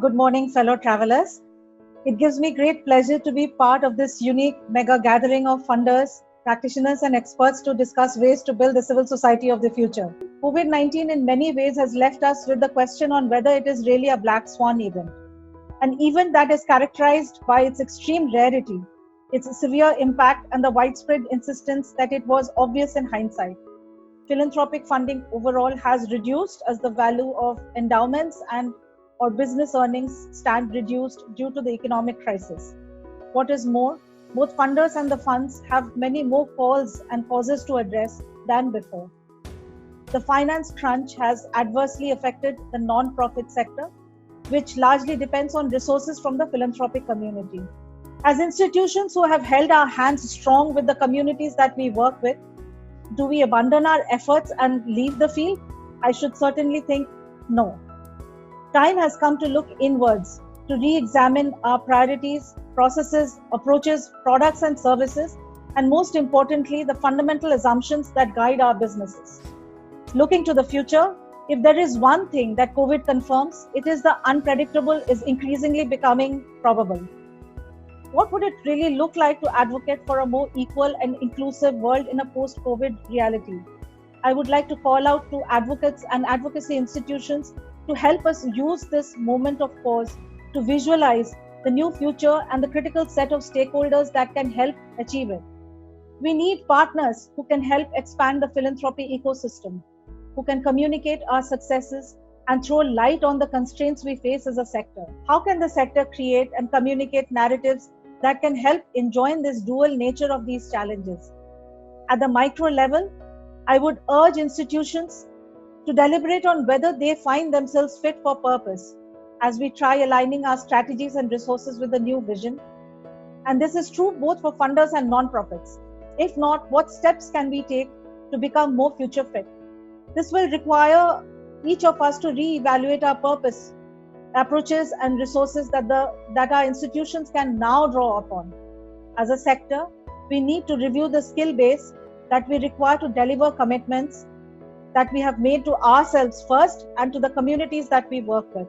Good morning, fellow travelers. It gives me great pleasure to be part of this unique mega gathering of funders, practitioners, and experts to discuss ways to build the civil society of the future. COVID 19 in many ways has left us with the question on whether it is really a black swan event, an event that is characterized by its extreme rarity, its severe impact, and the widespread insistence that it was obvious in hindsight. Philanthropic funding overall has reduced as the value of endowments and or business earnings stand reduced due to the economic crisis. What is more, both funders and the funds have many more calls and causes to address than before. The finance crunch has adversely affected the non-profit sector, which largely depends on resources from the philanthropic community. As institutions who have held our hands strong with the communities that we work with, do we abandon our efforts and leave the field? I should certainly think no. Time has come to look inwards, to re-examine our priorities, processes, approaches, products and services, and most importantly, the fundamental assumptions that guide our businesses. Looking to the future, if there is one thing that COVID confirms, it is the unpredictable is increasingly becoming probable. What would it really look like to advocate for a more equal and inclusive world in a post-COVID reality? I would like to call out to advocates and advocacy institutions to help us use this moment of pause to visualize the new future and the critical set of stakeholders that can help achieve it. We need partners who can help expand the philanthropy ecosystem, who can communicate our successes and throw light on the constraints we face as a sector. How can the sector create and communicate narratives that can help enjoin this dual nature of these challenges? At the micro level, I would urge institutions to deliberate on whether they find themselves fit for purpose as we try aligning our strategies and resources with the new vision. And this is true both for funders and non-profits. If not, what steps can we take to become more future fit? This will require each of us to re-evaluate our purpose, approaches and resources that our institutions can now draw upon. As a sector, we need to review the skill base that we require to deliver commitments that we have made to ourselves first and to the communities that we work with.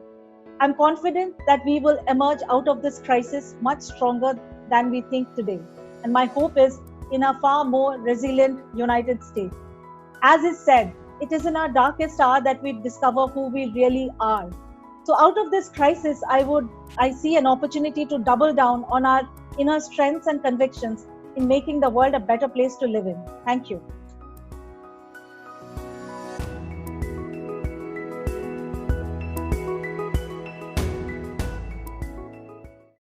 I'm confident that we will emerge out of this crisis much stronger than we think today. And my hope is in a far more resilient United States. As is said, it is in our darkest hour that we discover who we really are. So out of this crisis, I see an opportunity to double down on our inner strengths and convictions in making the world a better place to live in. Thank you.